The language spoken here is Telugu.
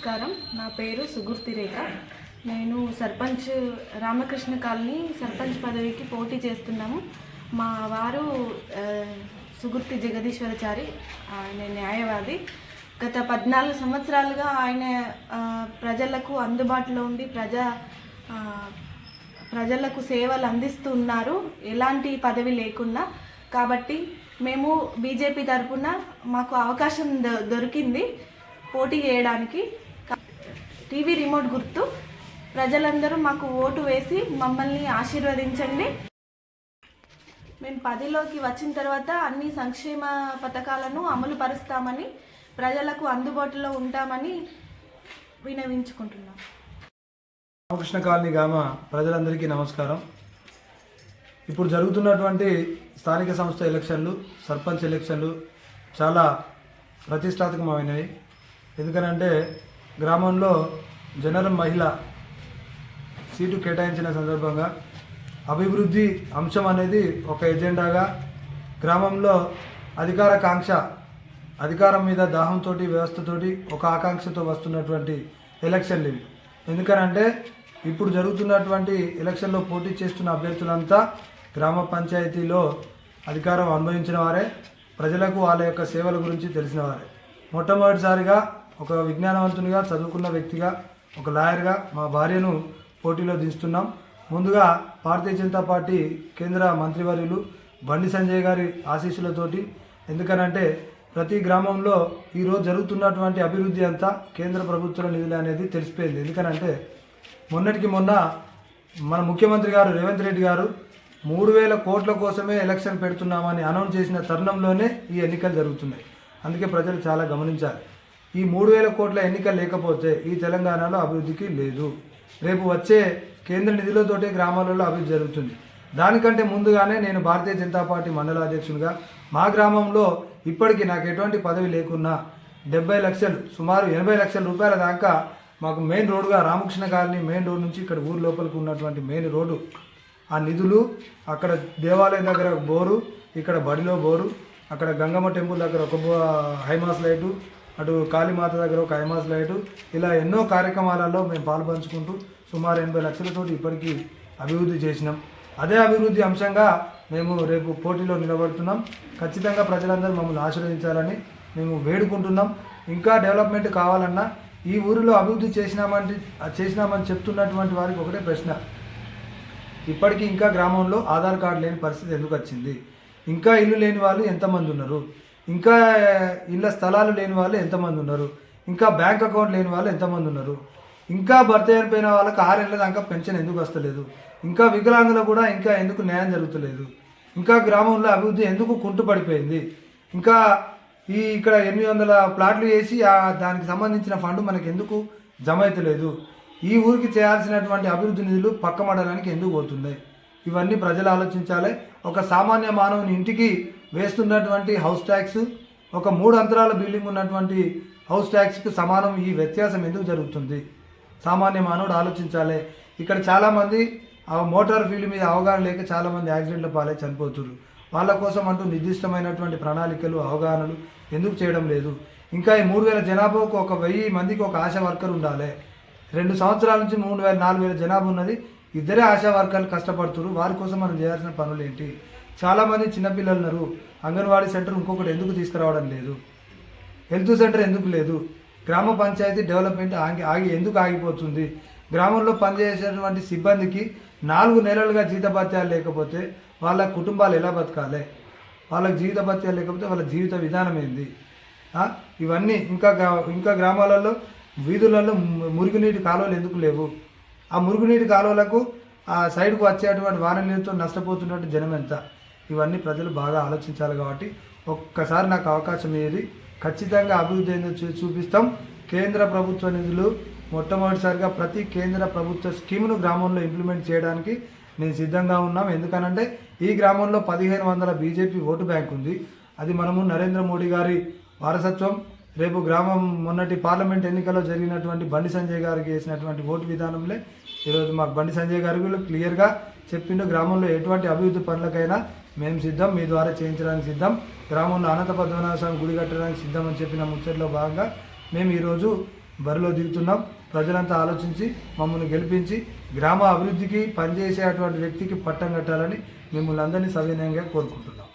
నమస్కారం. నా పేరు సుగుర్తి రేఖ. నేను సర్పంచ్ రామకృష్ణ కాలనీ సర్పంచ్ పదవికి పోటీ చేస్తున్నాము. మా వారు సుగుర్తి జగదీశ్వరచారి, ఆయన న్యాయవాది. గత 14 సంవత్సరాలుగా ఆయన ప్రజలకు అందుబాటులో ఉండి ప్రజలకు సేవలు అందిస్తున్నారు, ఎలాంటి పదవి లేకుండా. కాబట్టి మేము బీజేపీ తరఫున మాకు అవకాశం దొరికింది పోటీ చేయడానికి. టీవీ రిమోట్ గుర్తు. ప్రజలందరూ మాకు ఓటు వేసి మమ్మల్ని ఆశీర్వదించండి. మేము 10లోకి వచ్చిన తర్వాత అన్ని సంక్షేమ పథకాలను అమలు పరుస్తామని, ప్రజలకు అందుబాటులో ఉంటామని వినవించుకుంటున్నాం. రామకృష్ణ కాలనీ గ్రామ ప్రజలందరికీ నమస్కారం. ఇప్పుడు జరుగుతున్నటువంటి స్థానిక సంస్థ ఎలక్షన్లు, సర్పంచ్ ఎలక్షన్లు చాలా ప్రతిష్టాత్మకమైనవి. ఎందుకనంటే గ్రామంలో జనరల్ మహిళ సీటు కేటాయించిన సందర్భంగా అభివృద్ధి అంశం అనేది ఒక ఎజెండాగా, గ్రామంలో అధికారం మీద దాహంతో, వ్యవస్థతోటి ఒక ఆకాంక్షతో వస్తున్నటువంటి ఎలక్షన్లు ఇవి. ఎందుకనంటే ఇప్పుడు జరుగుతున్నటువంటి ఎలక్షన్లో పోటీ చేస్తున్న అభ్యర్థులంతా గ్రామ పంచాయతీలో అధికారం అనుభవించిన వారే, ప్రజలకు వాళ్ళ యొక్క సేవల గురించి తెలిసిన వారే. మొట్టమొదటిసారిగా ఒక విజ్ఞానవంతునిగా, చదువుకున్న వ్యక్తిగా, ఒక లాయర్గా మా భార్యను పోటీలో దించుతున్నాం. ముందుగా భారతీయ జనతా పార్టీ కేంద్ర మంత్రివర్యులు బండి సంజయ్ గారి ఆశీస్సులతోటి. ఎందుకనంటే ప్రతి గ్రామంలో ఈరోజు జరుగుతున్నటువంటి అభివృద్ధి అంతా కేంద్ర ప్రభుత్వ నిధులు అనేది తెలిసిపోయింది. ఎందుకనంటే మొన్నటికి మొన్న మన ముఖ్యమంత్రి గారు రేవంత్ రెడ్డి గారు 3000 కోట్ల కోసమే ఎలక్షన్ పెడుతున్నామని అనౌన్స్ చేసిన తరుణంలోనే ఈ ఎన్నికలు జరుగుతున్నాయి. అందుకే ప్రజలు చాలా గమనించాలి. ఈ 3000 కోట్ల ఎన్నికలు లేకపోతే ఈ తెలంగాణలో అభివృద్ధికి లేదు. రేపు వచ్చే కేంద్ర నిధులతోటే గ్రామాలలో అభివృద్ధి జరుగుతుంది. దానికంటే ముందుగానే నేను భారతీయ జనతా పార్టీ మండల అధ్యక్షునిగా మా గ్రామంలో ఇప్పటికీ నాకు ఎటువంటి పదవి లేకున్నా 70 లక్షలు, సుమారు 80 లక్షల రూపాయల దాకా మాకు మెయిన్ రోడ్డుగా రామకృష్ణ కాలనీ మెయిన్ రోడ్ నుంచి ఇక్కడ ఊరు లోపలికి ఉన్నటువంటి మెయిన్ రోడ్డు, ఆ నిధులు, అక్కడ దేవాలయం దగ్గర బోరు, ఇక్కడ బడిలో బోరు, అక్కడ గంగమ్మ టెంపుల్ దగ్గర ఒక హైమాస్ లైటు, అటు కాళీమాత దగ్గర ఒక హైమాస్ లైటు, ఇలా ఎన్నో కార్యక్రమాలలో మేము పాల్పంచుకుంటూ సుమారు 80 లక్షలతోటి ఇప్పటికీ అభివృద్ధి చేసినాం. అదే అభివృద్ధి అంశంగా మేము రేపు పోటీలో నిలబడుతున్నాం. ఖచ్చితంగా ప్రజలందరూ మమ్మల్ని ఆశీర్వదించాలని మేము వేడుకుంటున్నాం. ఇంకా డెవలప్మెంట్ కావాలన్నా ఈ ఊరిలో అభివృద్ధి చేసినామని చెప్తున్నటువంటి వారికి ఒకటే ప్రశ్న, ఇప్పటికీ ఇంకా గ్రామంలో ఆధార్ కార్డు లేని పరిస్థితి ఎందుకు వచ్చింది? ఇంకా ఇల్లు లేని వాళ్ళు ఎంతమంది ఉన్నారు? ఇంకా ఇళ్ళ స్థలాలు లేని వాళ్ళు ఎంతమంది ఉన్నారు? ఇంకా బ్యాంక్ అకౌంట్ లేని వాళ్ళు ఎంతమంది ఉన్నారు? ఇంకా భర్త చనిపోయిన వాళ్ళకి 6 ఏళ్ళ దాకా పెన్షన్ ఎందుకు వస్తలేదు? ఇంకా వికలాంగులు కూడా ఇంకా ఎందుకు న్యాయం జరుగుతలేదు? ఇంకా గ్రామంలో అభివృద్ధి ఎందుకు కుంటుపడిపోయింది? ఇంకా ఇక్కడ 800 ప్లాట్లు వేసి దానికి సంబంధించిన ఫండ్ మనకు ఎందుకు జమ అవుతలేదు? ఈ ఊరికి చేయాల్సినటువంటి అభివృద్ధి నిధులు పక్క మండలానికి ఎందుకు పోతున్నాయి? ఇవన్నీ ప్రజలు ఆలోచించాలి. ఒక సామాన్య మానవుని ఇంటికి వేస్తున్నటువంటి హౌస్ ట్యాక్స్, ఒక 3 అంతరాల బిల్డింగ్ ఉన్నటువంటి హౌస్ ట్యాక్స్కి సమానం. ఈ వ్యత్యాసం ఎందుకు జరుగుతుంది? సామాన్య మానవుడు ఆలోచించాలి. ఇక్కడ చాలామంది మోటార్ ఫీల్డ్ మీద అవగాహన లేక చాలామంది యాక్సిడెంట్ల పాలై చనిపోతున్నారు. వాళ్ళ కోసం అంటూ నిర్దిష్టమైనటువంటి ప్రణాళికలు, అవగాహనలు ఎందుకు చేయడం లేదు? ఇంకా ఈ 3000 జనాభాకు ఒక 1000 మందికి ఒక ఆశా వర్కర్ ఉండాలి. 2 సంవత్సరాల నుంచి 4000 జనాభా ఉన్నది. ఇద్దరే ఆశా వర్కర్లు కష్టపడుతున్నారు. వారి కోసం మనం చేయాల్సిన పనులు ఏంటి? చాలామంది చిన్నపిల్లలు ఉన్నారు. అంగన్వాడీ సెంటర్ ఇంకొకటి ఎందుకు తీసుకురావడం లేదు? హెల్త్ సెంటర్ ఎందుకు లేదు? గ్రామ పంచాయతీ డెవలప్మెంట్ ఎందుకు ఆగిపోతుంది? గ్రామంలో పనిచేసేటువంటి సిబ్బందికి 4 నెలలుగా జీతభత్యాలు లేకపోతే వాళ్ళ కుటుంబాలు ఎలా బతకాలి? వాళ్ళకి జీతభత్యాలు లేకపోతే వాళ్ళ జీవిత విధానం ఏంది? ఇవన్నీ ఇంకా గ్రామాలలో వీధులలో మురుగునీటి కాలువలు ఎందుకు లేవు? ఆ మురుగునీటి కాలువలకు ఆ సైడ్కు వచ్చేటువంటి వాన నీరుతో నష్టపోతున్నట్టు జనం ఎంత? ఇవన్నీ ప్రజలు బాగా ఆలోచించాలి. కాబట్టి ఒక్కసారి నాకు అవకాశం ఏది, ఖచ్చితంగా అభివృద్ధి ఏందో చూపిస్తాం. కేంద్ర ప్రభుత్వ నిధులు మొట్టమొదటిసారిగా ప్రతి కేంద్ర ప్రభుత్వ స్కీమును గ్రామంలో ఇంప్లిమెంట్ చేయడానికి నేను సిద్ధంగా ఉన్నాం. ఎందుకనంటే ఈ గ్రామంలో 1500 బీజేపీ ఓటు బ్యాంక్ ఉంది. అది మనము నరేంద్ర మోడీ గారి వారసత్వం. రేపు గ్రామం మొన్నటి పార్లమెంట్ ఎన్నికల్లో జరిగినటువంటి బండి సంజయ్ గారికి వేసినటువంటి ఓటు విధానంలో ఈరోజు మాకు బండి సంజయ్ గారు క్లియర్గా చెప్పిండు, గ్రామంలో ఎటువంటి అభివృద్ధి పనులకైనా మేము సిద్ధం, మీ ద్వారా చేయించడానికి సిద్ధం, గ్రామంలో అనంత పద్మనాభ స్వామి గుడి కట్టడానికి సిద్ధం అని చెప్పిన ముచ్చట్లో భాగంగా మేము ఈరోజు బరిలో దిగుతున్నాం. ప్రజలంతా ఆలోచించి మమ్మల్ని గెలిపించి గ్రామ అభివృద్ధికి పనిచేసేటువంటి వ్యక్తికి పట్టం కట్టాలని మిమ్మల్ని అందరినీ సవినయంగా కోరుకుంటున్నాం.